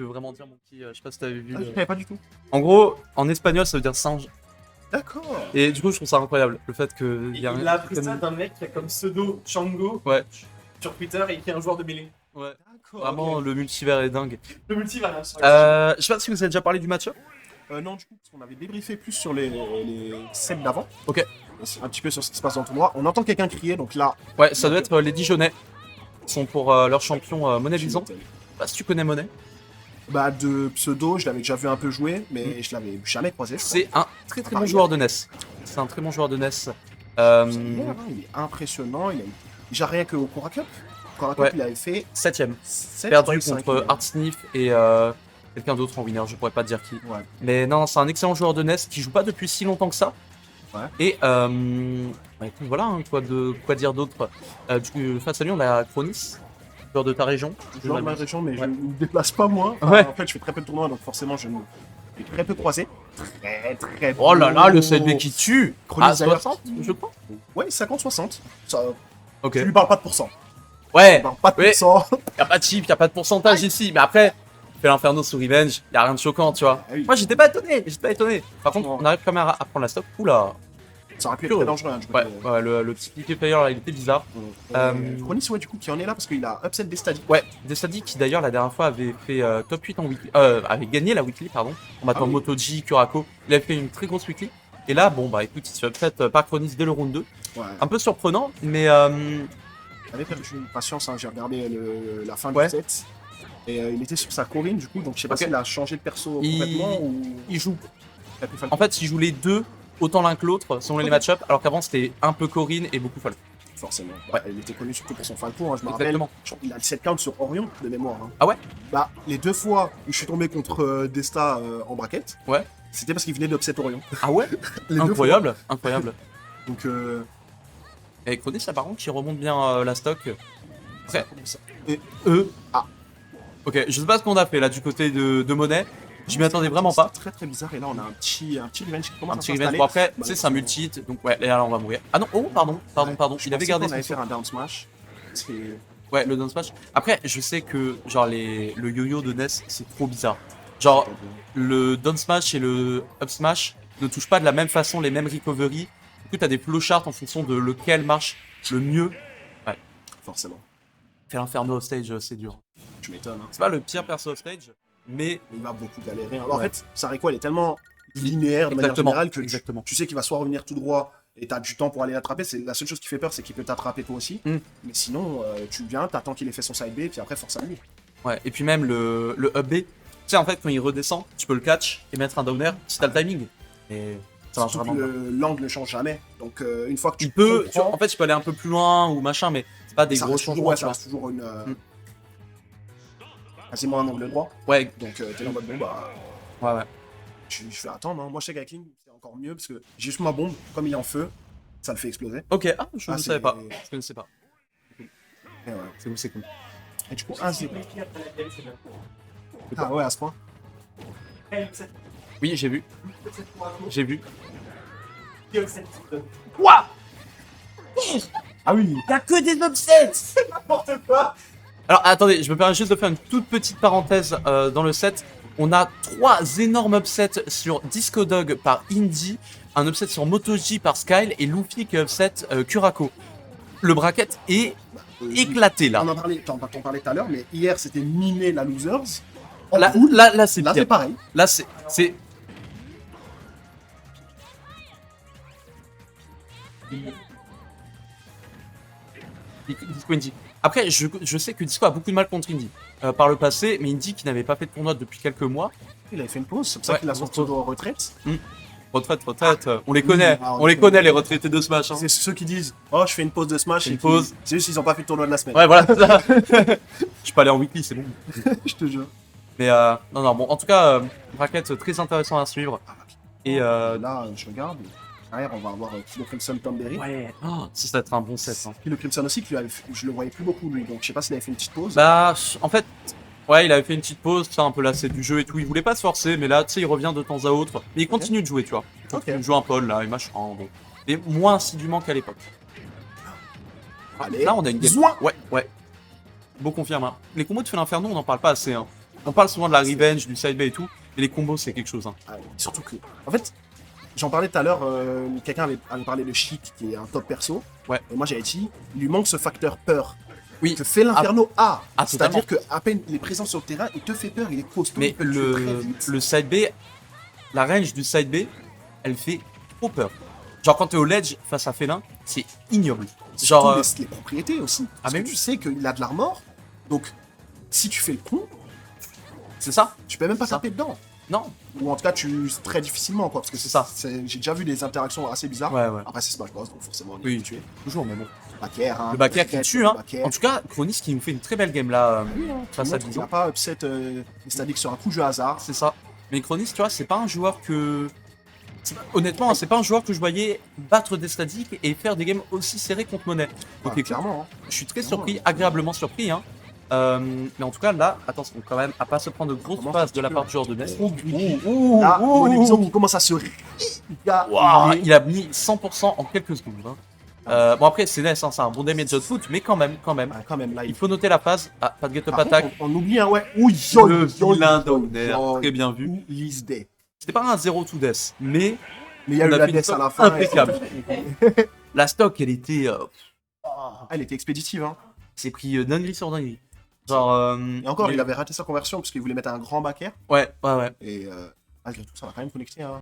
Je veux vraiment dire, mon petit, je sais pas si t'avais vu. Ah, je savais pas du tout. En gros, en espagnol, ça veut dire singe. D'accord. Et du coup, je trouve ça incroyable, le fait que. Il a appris ça d'un mec qui a comme pseudo Chango sur Twitter et qui est un joueur de mêlée. Ouais. D'accord. Vraiment, ok. le multivers est dingue. Le multivers. Hein, Je sais pas si vous avez déjà parlé du match-up. non, du coup, parce qu'on avait débriefé plus sur les sets d'avant. Ok. Un petit peu sur ce qui se passe dans le tournoi. On entend quelqu'un crier, donc là. Ouais, ça doit être les Dijonais. Ils sont pour leur champion Monet Bison. Je sais pas si tu connais Monet. Bah, de pseudo, je l'avais déjà vu un peu jouer, mais je l'avais jamais croisé. C'est un très très bon joueur de NES. C'est un très bon joueur de NES. Il est impressionnant. Il a déjà rien que au Cora Cup. Cora Cup, il avait fait 7ème. 7 Perdu ou 5, contre Art Sniff et quelqu'un d'autre en winner, je pourrais pas te dire qui. Ouais. Mais non, c'est un excellent joueur de NES qui joue pas depuis si longtemps que ça. Ouais. Et bah, écoute, voilà, hein, quoi dire d'autre. Face à lui, on a Chronis, joueur de ta région. Joueur de ma région, mais je ne me déplace pas moi. Enfin, Ouais. En fait, je fais très peu de tournois, donc forcément, je l'ai très peu croisé. Très Oh là là, le beau. CB qui tue. Chronis À 60, je crois. Ouais, 50-60. Ça, Ok. je lui parle pas de pourcent. Ouais, Je parle pas de Oui. pourcent. y a pas de chip, y a pas de pourcentage ici. Mais après, fait l'Inferno sur Revenge, y a rien de choquant, tu vois. Ah oui. Moi, j'étais pas étonné, Par contre, on arrive quand même à prendre la stock. Oula. Ça aurait pu être très dangereux. Hein, Ouais, le petit piqué player là, il était bizarre. Chronis, ouais, du coup, qui en est là parce qu'il a upset des stadies. Ouais, Desadi qui d'ailleurs la dernière fois avait fait top 8 en weekly, avait gagné la weekly, pardon, en battant oui. Motoji, Kurako. Il avait fait une très grosse weekly. Et là, bon, bah écoute, il se fait upset par Chronis dès le round 2. Ouais. Un peu surprenant, mais J'avais perdu patience, hein, j'ai regardé la fin Ouais. du set. Et il était sur sa Corinne, du coup, donc je sais pas Ok. s'il a changé de perso Il- complètement ou. il joue. Il a pu faire En fait, il joue les deux autant l'un que l'autre selon les Ok. match-up, alors qu'avant c'était un peu Corinne et beaucoup Falco. forcément. Ouais, il était connu surtout pour son Falco, hein, je me Exactement. rappelle. Il a le 7 count sur Orion de mémoire. Hein. Ah ouais? Bah, les deux fois où je suis tombé contre Desta en braquette, Ouais. c'était parce qu'il venait d'upset Orion. Ah ouais? Les deux Incroyable, incroyable. fois. Donc, Et Chronis, là par contre, qui remonte bien la stock. Après, ça. Ah. Ok, je sais pas ce qu'on a fait là du côté de Monet. Je m'y attendais vraiment pas. C'est très très bizarre. Et là, on a un petit revenge qui commence Un à petit revenge. s'installer. Bon après, Bah, tu sais, c'est un multi-hit, donc ouais, et là on va mourir. Ah non, oh pardon. Il avait gardé On avait son fait un down smash. C'est. Ouais, le down smash. Après, je sais que genre le yo-yo de NES, c'est trop bizarre. Genre, le down smash et le up smash ne touchent pas de la même façon les mêmes recovery. Du coup, t'as des flowcharts en fonction de lequel marche le mieux. Forcément. Faire l'inferno off stage, c'est dur. Tu m'étonnes. Hein. C'est pas le pire perso off stage, mais Il va beaucoup galérer. Alors, en Ouais. fait, Sareko, elle est tellement linéaire de manière Exactement, générale que exactement. tu sais qu'il va soit revenir tout droit et t'as du temps pour aller l'attraper. C'est la seule chose qui fait peur, c'est qu'il peut t'attraper toi aussi. Mm. Mais sinon, tu viens, t'attends qu'il ait fait son side B, puis après, force à lui. ouais. Et puis même le up B, tu sais, en fait, quand il redescend, tu peux le catch et mettre un downer si t'as le timing. Et ça marche Surtout vraiment que bien. l'angle ne change jamais. Donc, une fois que tu Il peut, comprends, en fait, il peut aller un peu plus loin ou machin, mais c'est pas des ça gros reste toujours, changements. ouais, tu ça vois. reste toujours une. Mm. Quasiment un angle droit. Ouais, Donc, t'es là en mode bon, bah. ouais. Je vais attendre. Hein. Moi, je sais qu'avec King, c'est encore mieux parce que j'ai juste ma bombe, comme il est en feu, ça le fait exploser. Ok, ah, je ne c'est- savais pas. Je ne sais pas. Et, ouais. C'est cool. Et du coup, 1-0. Ah ouais, à ce point. Oui, j'ai vu. J'ai vu. Ah oui. Y'a que des upsets. N'importe quoi. Alors attendez, je me permets juste de faire une toute petite parenthèse dans le set. On a 3 énormes upsets sur Disco Dog par Indy, un upset sur Motoji par Skyle et Luffy qui upset Kurako. Le bracket est éclaté là. On en parlait, t'en parlais tout à l'heure, mais hier c'était mimer la losers. En Là, poule, là c'est là pire. c'est pareil. Là c'est. Disco Indy. Après, je sais que Disco a beaucoup de mal contre Indy par le passé, mais Indy qui n'avait pas fait de tournoi depuis quelques mois. Il avait fait une pause, c'est pour ça Ouais, qu'il a sorti en retraite. Retraite, on les connaît, Ah, on les connaît les retraités de Smash. Hein. C'est ceux qui disent oh je fais une pause de Smash Une et qui- pause. c'est juste qu'ils ont pas fait le tournoi de la semaine. Ouais, voilà, c'est ça. Je peux aller en weekly, c'est bon. Je te jure. Mais non, bon, en tout cas, bracket très intéressant à suivre. Et Là je regarde. Derrière on va avoir Kilo Crimson Tomberry. ouais, oh, ça va être un bon set. Hein. Kilo Crimson aussi, je le voyais plus beaucoup lui, donc je sais pas s'il avait fait une petite pause. Bah, en fait, ouais, il avait fait une petite pause, ça, un peu lassé du jeu et tout. Il voulait pas se forcer, mais là, tu sais, il revient de temps à autre. Mais il continue de jouer, tu vois. Il continue de jouer un Paul, là, et machin. Bon. Et moins assidûment qu'à l'époque. Allez. Là, on a une game. Zouin. Ouais. Beau confirme. Hein. Les combos de Feu l'Inferno, on n'en parle pas assez. Hein. On parle souvent de la revenge, du side B et tout, mais les combos c'est quelque chose. Hein. Ah, surtout que, en fait, j'en parlais tout à l'heure, quelqu'un avait parlé de Chic, qui est un top perso. Ouais. Et moi j'avais dit, il lui manque ce facteur peur. Oui. Que fait l'Inferno A. Ah, C'est-à-dire qu'à peine il est présent sur le terrain, il te fait peur, il est costaud. Mais il peut tuer très le, vite. le side B, la range du side B, elle fait trop peur. Genre quand t'es au ledge face à Félin, c'est ignoble. Genre, Surtout les propriétés aussi. Parce mais que oui. tu sais qu'il a de l'armor, donc si tu fais le con, c'est ça? tu peux même pas Ça. taper dedans. Non. Ou en tout cas, très difficilement, quoi. Parce que C'est ça. J'ai déjà vu des interactions assez bizarres. Ouais, ouais. Après, c'est Smash Bros, donc forcément, on est Oui. habitué. Toujours, mais bon. Backer, hein. Le backer qui Très, tue, très hein. backer. En tout cas, Chronis qui nous fait une très belle game là, face à Il Bison. n'a pas upset les stadiques sur un coup de jeu hasard. C'est ça. Mais Chronis, tu vois, c'est pas un joueur que. Honnêtement, hein, c'est pas un joueur que je voyais battre des statiques et faire des games aussi serrées contre Monet. Donc, Ah, clairement. Hein. je suis très surpris, agréablement surpris. Hein. Mais en tout cas, là, attention quand même à pas se prendre de grosses Commence passes un de la petit part peu. du joueur de Metz. Là, Monet Bison qui commence à se Waouh, il a mis 100% en quelques secondes. Hein. Bon après c'est Ness, hein, c'est un bon damage de foot, mais quand même. Ah, quand même, là, Il faut noter la phase. Ah, pas de get up Par attack. contre, on oublie un ouais. Ouh, Le vilain Downer, très bien vu. Ou Liz Day. C'était pas un 0 to death, mais Mais il y a on eu a la fait une death à la stock fin. impeccable. La stock, elle était. Ah, elle était expéditive, hein. C'est pris dinguerie sur dinguerie. Genre. Et encore, mais- il avait raté sa conversion parce qu'il voulait mettre un grand backer. Ouais, ouais, ouais. Et malgré tout, ça va quand même connecter. Hein.